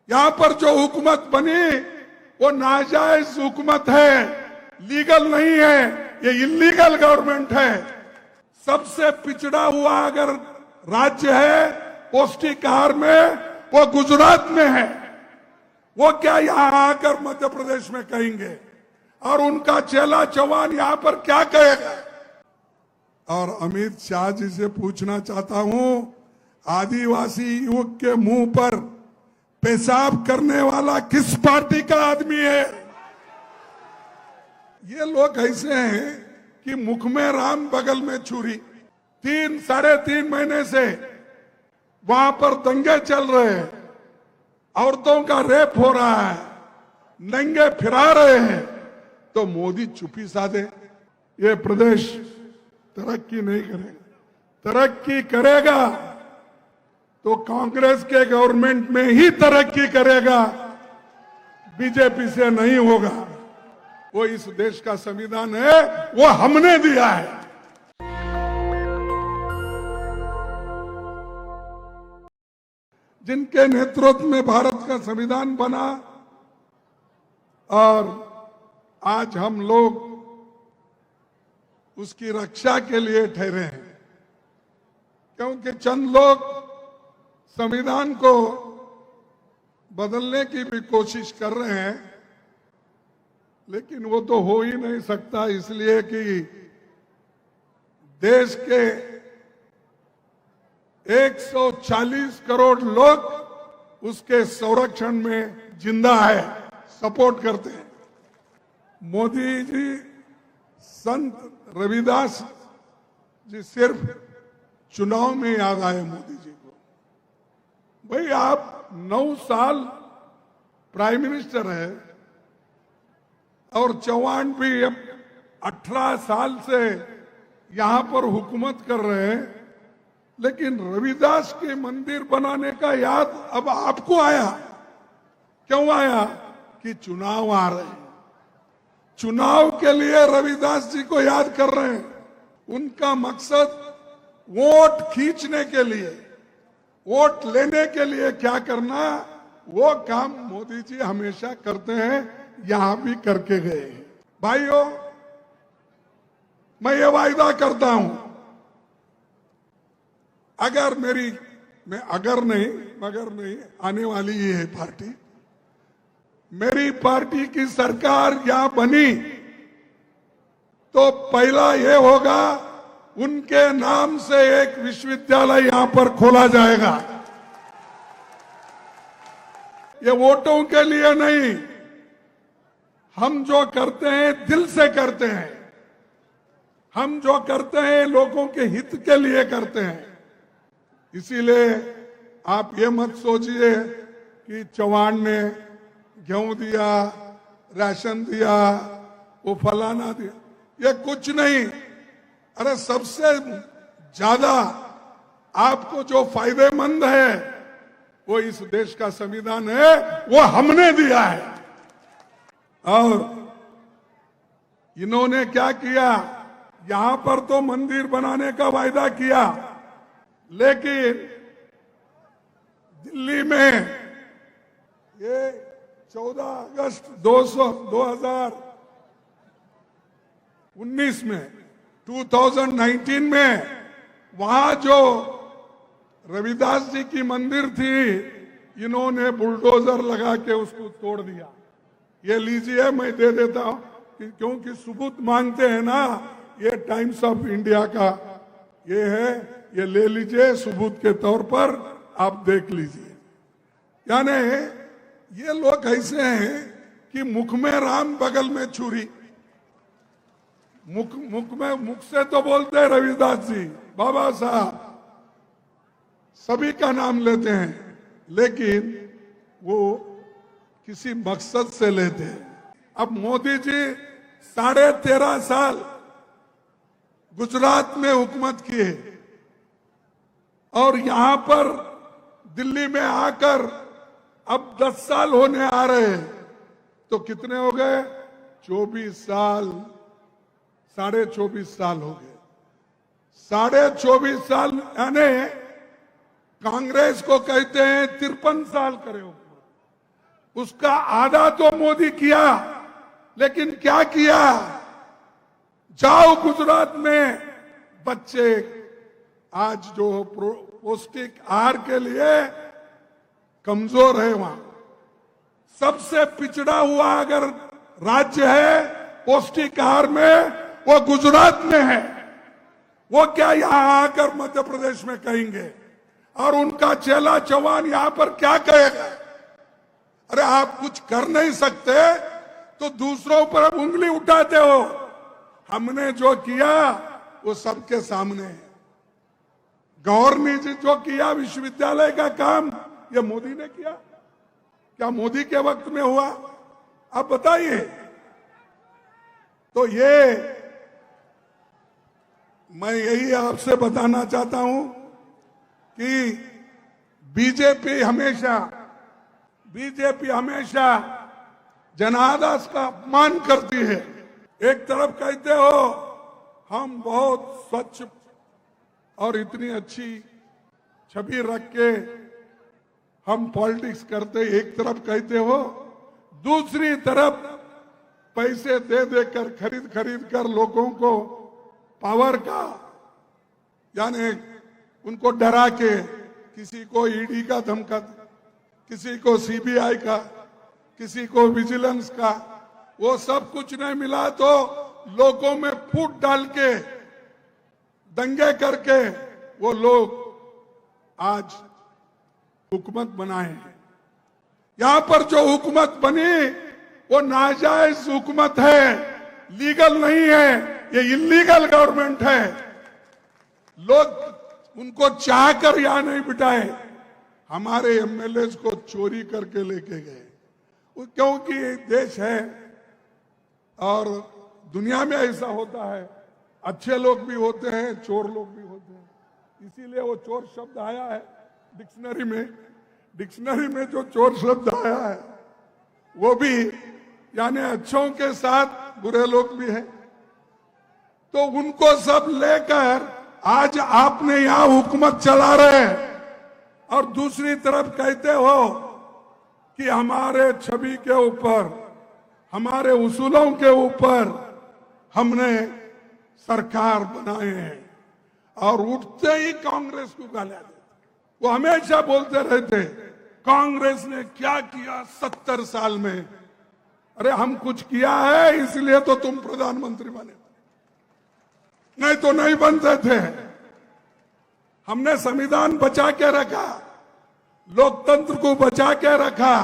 यहां पर जो हुकूमत बनी वो नाजायज हुकूमत है, लीगल नहीं है, ये इलीगल गवर्नमेंट है। सबसे पिछड़ा हुआ अगर राज्य है पौष्टिक आहार में, वो गुजरात में है। वो क्या यहां आकर मध्य प्रदेश में कहेंगे? और उनका चेला चौहान यहां पर क्या कहेगा? और अमित शाह जी से पूछना चाहता हूं, आदिवासी युवक के मुंह पर पेशाब करने वाला किस पार्टी का आदमी है? ये लोग ऐसे हैं कि मुख में राम बगल में छुरी। 3-3.5 महीने से वहां पर दंगे चल रहे हैं, औरतों का रेप हो रहा है, नंगे फिरा रहे हैं, तो मोदी चुप्पी साधे। ये प्रदेश तरक्की नहीं करेगा। तरक्की करेगा तो कांग्रेस के गवर्नमेंट में ही तरक्की करेगा, बीजेपी से नहीं होगा। वो इस देश का संविधान है, वो हमने दिया है। जिनके नेतृत्व में भारत का संविधान बना और आज हम लोग उसकी रक्षा के लिए ठहरे हैं, क्योंकि चंद लोग संविधान को बदलने की भी कोशिश कर रहे हैं, लेकिन वो तो हो ही नहीं सकता, इसलिए कि देश के 140 करोड़ लोग उसके संरक्षण में जिंदा है, सपोर्ट करते हैं। मोदी जी, संत रविदास जी सिर्फ चुनाव में याद आए मोदी जी को। भाई आप 9 साल प्राइम मिनिस्टर है और चौहान भी अब 18 साल से यहां पर हुकूमत कर रहे हैं, लेकिन रविदास के मंदिर बनाने का याद अब आपको आया। क्यों आया? कि चुनाव आ रहे हैं, चुनाव के लिए रविदास जी को याद कर रहे हैं। उनका मकसद वोट खींचने के लिए, वोट लेने के लिए क्या करना, वो काम मोदी जी हमेशा करते हैं, यहां भी करके गए। भाइयों, मैं ये वायदा करता हूं, अगर अगर नहीं मगर नहीं आने वाली ये है पार्टी, मेरी पार्टी की सरकार यहां बनी तो पहला ये होगा, उनके नाम से एक विश्वविद्यालय यहां पर खोला जाएगा। ये वोटों के लिए नहीं, हम जो करते हैं दिल से करते हैं, हम जो करते हैं लोगों के हित के लिए करते हैं। इसीलिए आप ये मत सोचिए कि चौहान ने गेहूं दिया, राशन दिया, वो फलाना दिया, ये कुछ नहीं। अरे सबसे ज्यादा आपको जो फायदेमंद है वो इस देश का संविधान है, वो हमने दिया है। और इन्होंने क्या किया, यहां पर तो मंदिर बनाने का वायदा किया, लेकिन दिल्ली में ये 14 अगस्त 2019 में वहां जो रविदास जी की मंदिर थी, इन्होंने बुलडोजर लगा के उसको तोड़ दिया। ये लीजिए, मैं दे देता हूं, क्योंकि सबूत मांगते हैं ना, ये टाइम्स ऑफ इंडिया का ये है, ये ले लीजिए सबूत के तौर पर, आप देख लीजिए। यानी ये लोग ऐसे हैं कि मुख में राम बगल में छुरी। मुख से तो बोलते हैं रविदास जी, बाबा साहब, सभी का नाम लेते हैं, लेकिन वो किसी मकसद से लेते हैं। अब मोदी जी 13.5 साल गुजरात में हुकूमत किए और यहां पर दिल्ली में आकर अब 10 साल होने आ रहे हैं, तो कितने हो गए? 24 साल, 24.5 साल हो गए। 24.5 साल यानी कांग्रेस को कहते हैं 53 साल करे हुकूमत। उसका आधा तो मोदी किया, लेकिन क्या किया? जाओ गुजरात में, बच्चे आज जो पौष्टिक आहार के लिए कमजोर है, वहां सबसे पिछड़ा हुआ अगर राज्य है पौष्टिक आहार में, वो गुजरात में है। वो क्या यहां आकर मध्य प्रदेश में कहेंगे? और उनका चेला चौहान यहां पर क्या कहेगा? अरे आप कुछ कर नहीं सकते तो दूसरों पर आप उंगली उठाते हो। हमने जो किया वो सबके सामने है। गौर ने जो किया विश्वविद्यालय का काम, ये मोदी ने किया? क्या मोदी के वक्त में हुआ? आप बताइए। तो ये मैं यही आपसे बताना चाहता हूं कि बीजेपी हमेशा जनादेश का अपमान करती है। एक तरफ कहते हो हम बहुत स्वच्छ और इतनी अच्छी छवि रख के हम पॉलिटिक्स करते, एक तरफ कहते हो, दूसरी तरफ पैसे दे देकर खरीद कर लोगों को पावर का, यानी उनको डरा के, किसी को ईडी का धमका, किसी को सीबीआई का, किसी को विजिलेंस का, वो सब कुछ नहीं मिला तो लोगों में फूट डाल के, दंगे करके वो लोग आज हुकूमत बनाए हैं। यहां पर जो हुकूमत बनी वो नाजायज हुकूमत है, लीगल नहीं है, ये इलीगल गवर्नमेंट है। लोग उनको चाहकर यहां नहीं बिठाए, हमारे एमएलए को चोरी करके लेके गए। क्योंकि देश है और दुनिया में ऐसा होता है, अच्छे लोग भी होते हैं, चोर लोग भी होते हैं। इसीलिए वो चोर शब्द आया है डिक्शनरी में जो चोर शब्द आया है वो भी यानी अच्छों के साथ बुरे लोग भी हैं। तो उनको सब लेकर आज आपने यहां हुकूमत चला रहे और दूसरी तरफ कहते हो कि हमारे छवि के ऊपर, हमारे उसूलों के ऊपर हमने सरकार बनाए हैं। और उठते ही कांग्रेस को गालियां देते। वो हमेशा बोलते रहते कांग्रेस ने क्या किया 70 साल में। अरे हम कुछ किया है इसलिए तो तुम प्रधानमंत्री बने, नहीं तो नहीं बनते थे। हमने संविधान बचा के रखा, लोकतंत्र को बचा के रखा,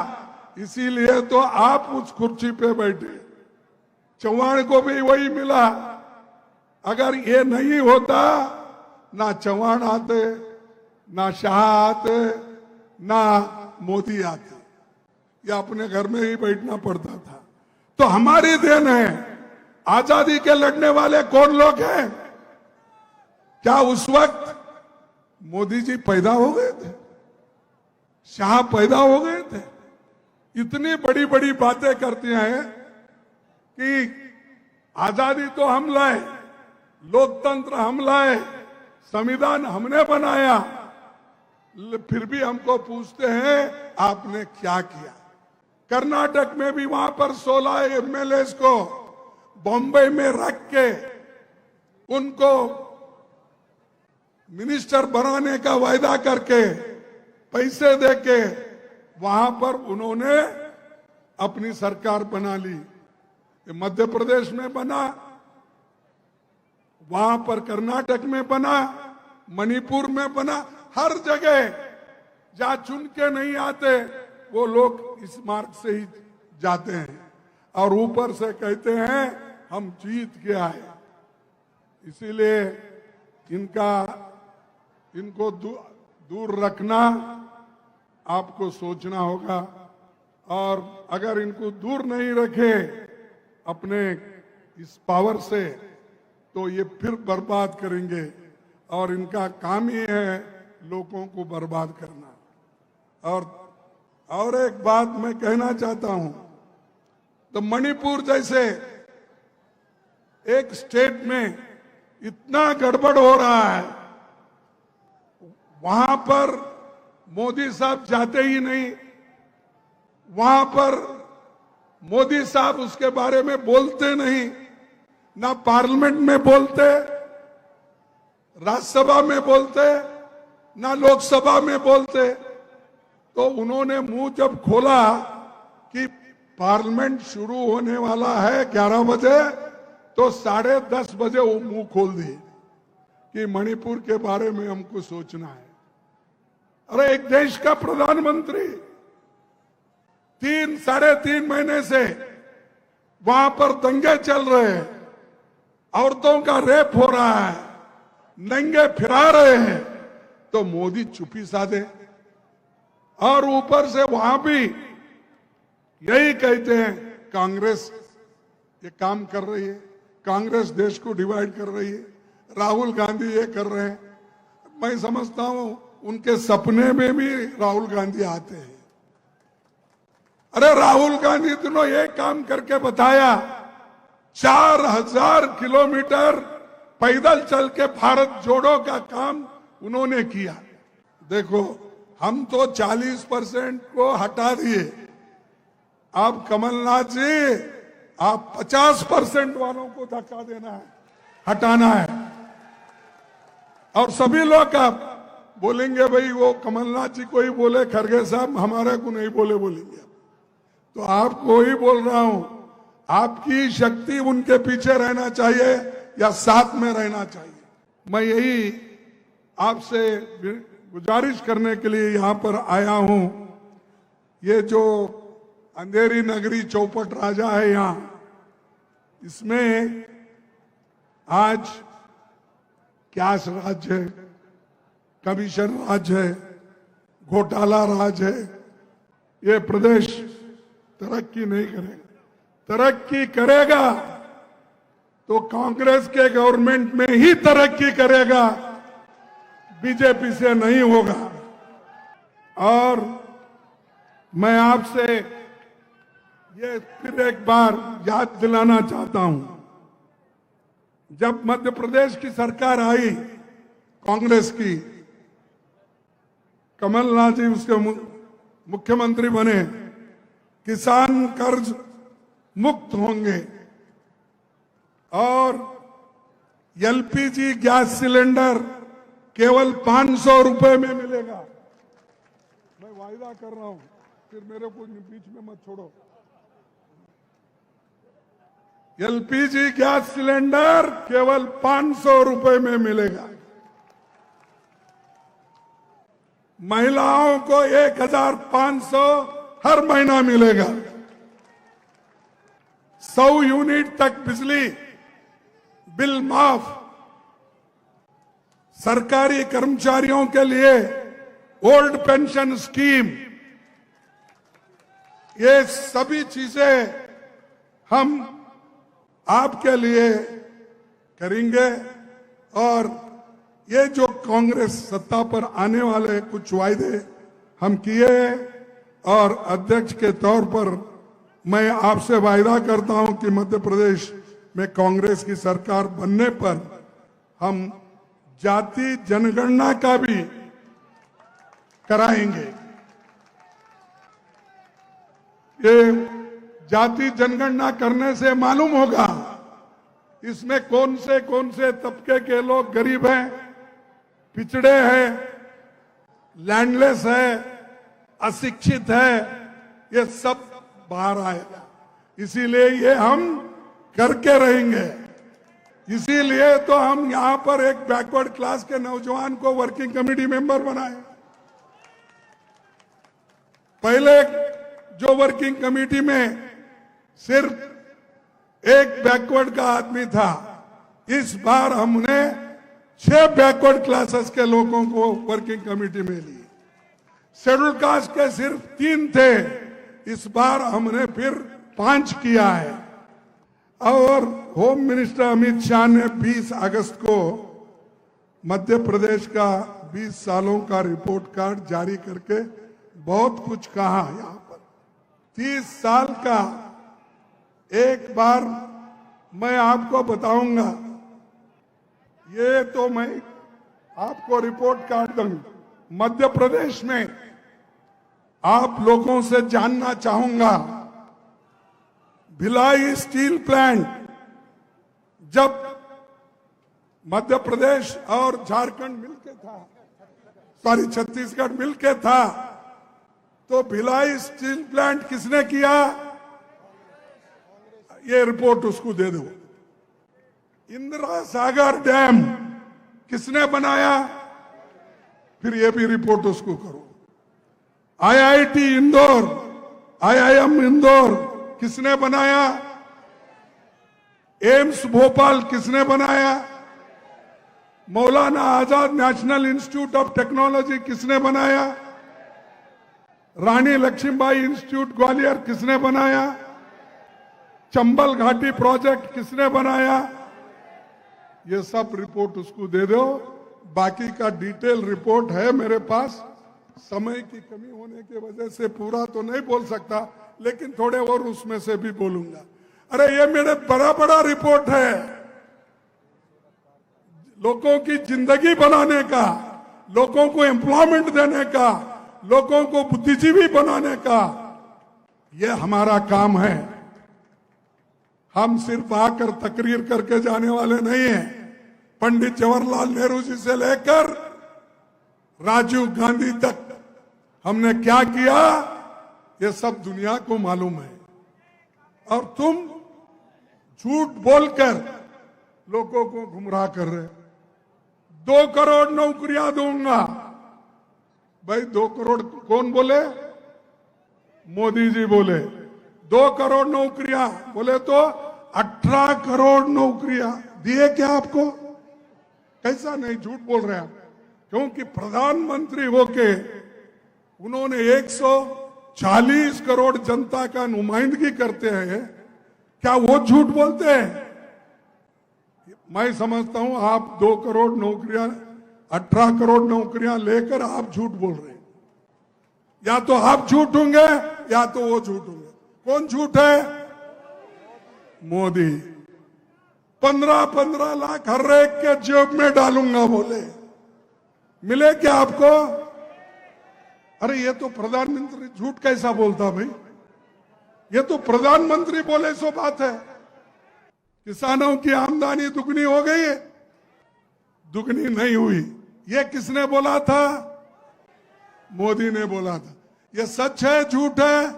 इसीलिए तो आप उस कुर्सी पे बैठे। चौहान को भी वही मिला। अगर ये नहीं होता, ना चौहान आते, ना शाह आते, ना मोदी आते, या अपने घर में ही बैठना पड़ता था। तो हमारी देन है। आजादी के लड़ने वाले कौन लोग हैं? क्या उस वक्त मोदी जी पैदा हो गए थे? शाह पैदा हो गए थे? इतनी बड़ी बड़ी बातें करते हैं कि आजादी तो हम लाए, लोकतंत्र हम लाए, संविधान हमने बनाया, फिर भी हमको पूछते हैं आपने क्या किया। कर्नाटक में भी वहां पर 16 एमएलए को बॉम्बे में रख के उनको मिनिस्टर बनाने का वायदा करके पैसे देके वहां पर उन्होंने अपनी सरकार बना ली। मध्य प्रदेश में बना, वहां पर कर्नाटक में बना, मणिपुर में बना, हर जगह जहां चुन के नहीं आते वो लोग इस मार्ग से ही जाते हैं और ऊपर से कहते हैं हम जीत के आए। इसीलिए इनको दूर रखना आपको सोचना होगा। और अगर इनको दूर नहीं रखे अपने इस पावर से तो ये फिर बर्बाद करेंगे। और इनका काम ही है लोगों को बर्बाद करना। और एक बात मैं कहना चाहता हूं, तो मणिपुर जैसे एक स्टेट में इतना गड़बड़ हो रहा है, वहां पर मोदी साहब जाते ही नहीं। वहां पर मोदी साहब उसके बारे में बोलते नहीं, ना पार्लियामेंट में बोलते, राज्यसभा में बोलते, ना लोकसभा में बोलते। तो उन्होंने मुंह जब खोला कि पार्लियामेंट शुरू होने वाला है 11 बजे, तो 10:30 बजे वो मुंह खोल दिए कि मणिपुर के बारे में हमको सोचना है। अरे एक देश का प्रधानमंत्री 3-3.5 महीने से वहां पर दंगे चल रहे हैं, औरतों का रेप हो रहा है, नंगे फिरा रहे हैं, तो मोदी चुप्पी साधे। और ऊपर से वहां भी यही कहते हैं कांग्रेस ये काम कर रही है, कांग्रेस देश को डिवाइड कर रही है, राहुल गांधी ये कर रहे हैं। मैं समझता हूं उनके सपने में भी राहुल गांधी आते हैं। अरे राहुल गांधी दोनों ये काम करके बताया, 4000 किलोमीटर पैदल चल के भारत जोड़ो का काम उन्होंने किया। देखो हम तो 40% को हटा दिए, अब कमलनाथ जी आप 50% वालों को धक्का देना है, हटाना है। और सभी लोग आप बोलेंगे भाई वो कमलनाथ जी को ही बोले, खड़गे साहब हमारे को नहीं बोले बोलेंगे। तो आपको ही बोल रहा हूं, आपकी शक्ति उनके पीछे रहना चाहिए या साथ में रहना चाहिए। मैं यही आपसे गुजारिश करने के लिए यहां पर आया हूं। ये जो अंधेरी नगरी चौपट राजा है यहां, इसमें आज कैश राज है, कमीशन राज है, घोटाला राज है। ये प्रदेश तरक्की नहीं करेगा। तरक्की करेगा तो कांग्रेस के गवर्नमेंट में ही तरक्की करेगा, बीजेपी से नहीं होगा। और मैं आपसे ये फिर एक बार याद दिलाना चाहता हूं, जब मध्य प्रदेश की सरकार आई कांग्रेस की, कमलनाथ जी उसके मुख्यमंत्री बने, किसान कर्ज मुक्त होंगे और एलपीजी गैस सिलेंडर केवल 500 रुपए में मिलेगा। मैं वायदा कर रहा हूं, फिर मेरे को बीच में मत छोड़ो। एलपीजी गैस सिलेंडर केवल 500 रुपए में मिलेगा। महिलाओं को 1500 हर महीना मिलेगा। 100 यूनिट तक बिजली बिल माफ। सरकारी कर्मचारियों के लिए ओल्ड पेंशन स्कीम, ये सभी चीजें हम आपके लिए करेंगे। और ये जो कांग्रेस सत्ता पर आने वाले कुछ वायदे हम किए, और अध्यक्ष के तौर पर मैं आपसे वायदा करता हूं कि मध्य प्रदेश में कांग्रेस की सरकार बनने पर हम जाति जनगणना का भी कराएंगे। ये जाति जनगणना करने से मालूम होगा इसमें कौन से तबके के लोग गरीब हैं, पिछड़े हैं, लैंडलेस है, अशिक्षित है, ये सब बाहर आएगा। इसीलिए ये हम करके रहेंगे। इसीलिए तो हम यहां पर एक बैकवर्ड क्लास के नौजवान को वर्किंग कमेटी मेंबर बनाए। पहले जो वर्किंग कमेटी में सिर्फ एक बैकवर्ड का आदमी था, इस बार हमने 6 बैकवर्ड क्लासेस के लोगों को वर्किंग कमेटी में ली। शेड्यूल कास्ट के सिर्फ 3 थे, इस बार हमने फिर 5 किया है। और होम मिनिस्टर अमित शाह ने 20 अगस्त को मध्य प्रदेश का 20 सालों का रिपोर्ट कार्ड जारी करके बहुत कुछ कहा। यहां पर 30 साल का एक बार मैं आपको बताऊंगा, ये तो मैं आपको रिपोर्ट कार्ड दूंगा। मध्य प्रदेश में आप लोगों से जानना चाहूंगा, भिलाई स्टील प्लांट जब मध्य प्रदेश और झारखंड मिलके था, सॉरी छत्तीसगढ़ मिलके था, तो भिलाई स्टील प्लांट किसने किया? ये रिपोर्ट उसको दे दो। इंदिरा सागर डैम किसने बनाया? फिर ये भी रिपोर्ट उसको करो। आईआईटी इंदौर, आईआईएम इंदौर किसने बनाया? एम्स भोपाल किसने बनाया? Maulana Azad national institute of technology किसने बनाया? रानी लक्ष्मीबाई इंस्टीट्यूट ग्वालियर किसने बनाया? चंबल घाटी प्रोजेक्ट किसने बनाया? ये सब रिपोर्ट उसको दे दो। बाकी का डिटेल रिपोर्ट है मेरे पास। समय की कमी होने की वजह से पूरा तो नहीं बोल सकता, लेकिन थोड़े और उसमें से भी बोलूंगा। अरे ये मेरे बड़ा बड़ा रिपोर्ट है, लोगों की जिंदगी बनाने का, लोगों को एम्प्लॉयमेंट देने का, लोगों को बुद्धिजीवी बनाने का, ये हमारा काम है। हम सिर्फ आकर तकरीर करके जाने वाले नहीं हैं। पंडित जवाहरलाल नेहरू जी से लेकर राजीव गांधी तक हमने क्या किया, ये सब दुनिया को मालूम है। और तुम झूठ बोलकर लोगों को गुमराह कर रहे। 2 करोड़ नौकरियां दूंगा। भाई 2 करोड़ कौन बोले? मोदी जी बोले 2 करोड़ नौकरियां, बोले तो 18 करोड़ नौकरियां दिए क्या आपको? कैसा नहीं झूठ बोल रहे हैं? क्योंकि प्रधानमंत्री होके उन्होंने 140 करोड़ जनता का नुमाइंदगी करते हैं, क्या वो झूठ बोलते हैं? मैं समझता हूं आप 2 करोड़ नौकरियां, 18 करोड़ नौकरियां लेकर आप झूठ बोल रहे हैं। या तो आप झूठ होंगे या तो वो झूठ होंगे। कौन झूठ है? मोदी। 15-15 लाख हर एक के जेब में डालूंगा बोले। मिले क्या आपको? अरे ये तो प्रधानमंत्री झूठ कैसा बोलता भाई? ये तो प्रधानमंत्री बोले सो बात है। किसानों की आमदनी दुगनी हो गई है, दुगनी नहीं हुई। ये किसने बोला था? मोदी ने बोला था। ये सच है झूठ है?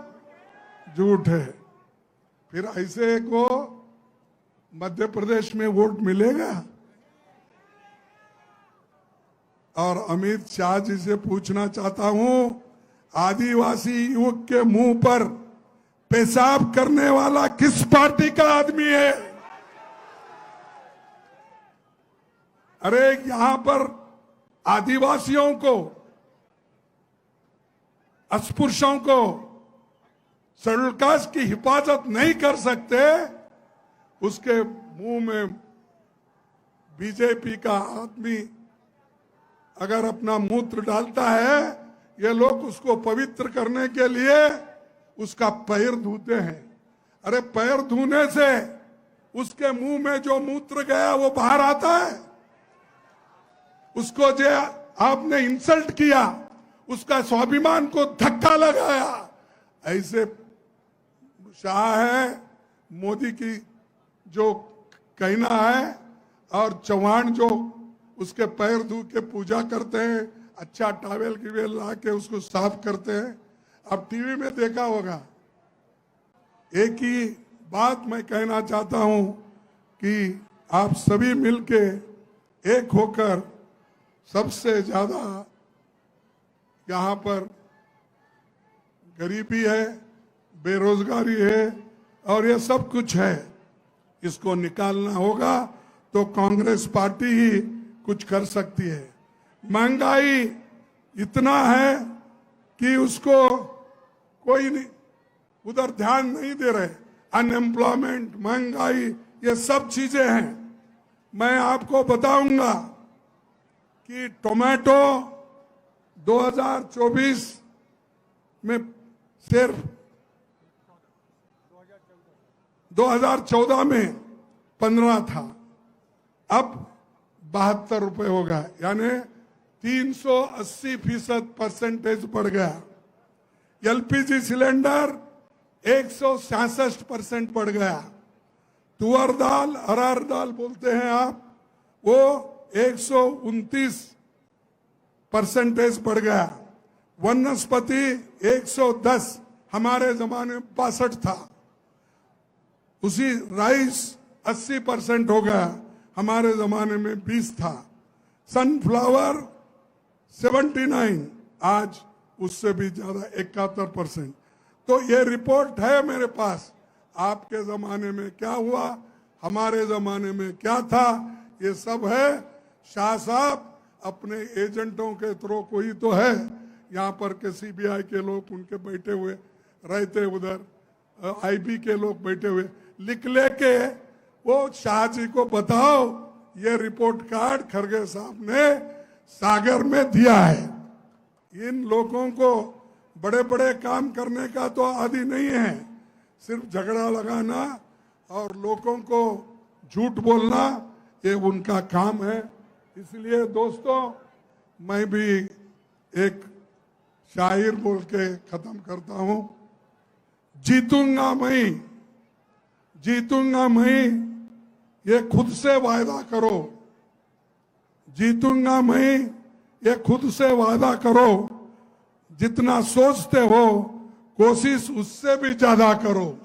झूठ है। फिर ऐसे को मध्य प्रदेश में वोट मिलेगा? और अमित शाह जी से पूछना चाहता हूं, आदिवासी युवक के मुंह पर पेशाब करने वाला किस पार्टी का आदमी है? अरे यहां पर आदिवासियों को, अस्पृश्यों को, शेड्यूल कास्ट की हिफाजत नहीं कर सकते, उसके मुंह में बीजेपी का आदमी अगर अपना मूत्र डालता है, ये लोग उसको पवित्र करने के लिए उसका पैर धोते हैं। अरे पैर धोने से उसके मुंह में जो मूत्र गया वो बाहर आता है? उसको जो आपने इंसल्ट किया, उसका स्वाभिमान को धक्का लगाया, ऐसे शाह है मोदी की जो कहना है। और चौहान जो उसके पैर धो के पूजा करते हैं, अच्छा टॉवेल की वेल ला के उसको साफ करते हैं। अब टीवी में देखा होगा। एक ही बात मैं कहना चाहता हूं कि आप सभी मिलके एक होकर, सबसे ज्यादा यहां पर गरीबी है, बेरोजगारी है और ये सब कुछ है, इसको निकालना होगा। तो कांग्रेस पार्टी ही कुछ कर सकती है। महंगाई इतना है कि उसको कोई नहीं उधर ध्यान नहीं दे रहे। अनएम्प्लॉयमेंट, महंगाई, ये सब चीजें हैं। मैं आपको बताऊंगा कि टोमेटो 2024 में सिर्फ 2014 में 15 था, अब 72 रुपए हो गया, यानी 380% परसेंटेज बढ़ गया। एलपीजी सिलेंडर 166% बढ़ गया। तुअर दाल, अरहर दाल बोलते हैं आप, वो 129% बढ़ गया। वनस्पति 110, हमारे जमाने में 62 था। उसी राइस 80% हो गया, हमारे जमाने में 20 था। सनफ्लावर 79, आज उससे भी ज्यादा 71%। तो ये रिपोर्ट है मेरे पास। आपके जमाने में क्या हुआ, हमारे जमाने में क्या था, ये सब है। शाह साहब अपने एजेंटों के थ्रू कोई तो है यहाँ पर के सीबीआई के लोग उनके बैठे हुए रहते, उधर आईबी के लोग बैठे हुए, लिख लेके वो शाह जी को बताओ ये रिपोर्ट कार्ड खरगे साहब ने सागर में दिया है। इन लोगों को बड़े बड़े काम करने का तो आदि नहीं है, सिर्फ झगड़ा लगाना और लोगों को झूठ बोलना, ये उनका काम है। इसलिए दोस्तों, मैं भी एक शायर बोल के खत्म करता हूं। जीतूंगा मैं, जीतूंगा मैं, ये खुद से वायदा करो। जीतूंगा मैं, ये खुद से वादा करो। जितना सोचते हो कोशिश उससे भी ज्यादा करो।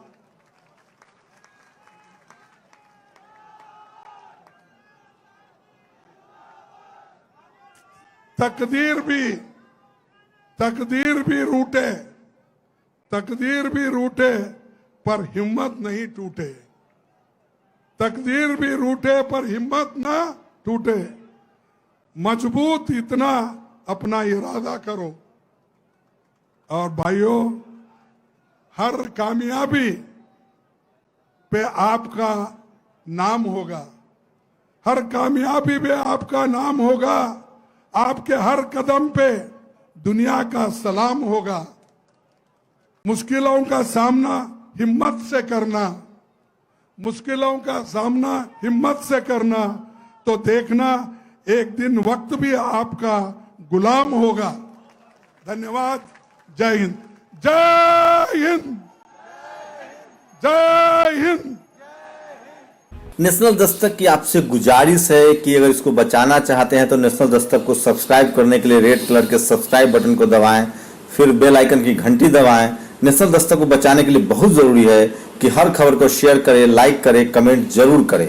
तकदीर भी रूठे पर हिम्मत नहीं टूटे। तकदीर भी रूठे पर हिम्मत ना टूटे। मजबूत इतना अपना इरादा करो। और भाइयों, हर कामयाबी पे आपका नाम होगा, हर कामयाबी पे आपका नाम होगा। आपके हर कदम पे दुनिया का सलाम होगा। मुश्किलों का सामना हिम्मत से करना, मुश्किलों का सामना हिम्मत से करना, तो देखना एक दिन वक्त भी आपका गुलाम होगा। धन्यवाद। जय हिंद, जय हिंद, जय हिंद। नेशनल दस्तक की आपसे गुजारिश है कि अगर इसको बचाना चाहते हैं तो नेशनल दस्तक को सब्सक्राइब करने के लिए रेड कलर के सब्सक्राइब बटन को दबाएं, फिर बेल आइकन की घंटी दबाएं। नेशनल दस्तक को बचाने के लिए बहुत जरूरी है कि हर खबर को शेयर करें, लाइक करें, कमेंट जरूर करें।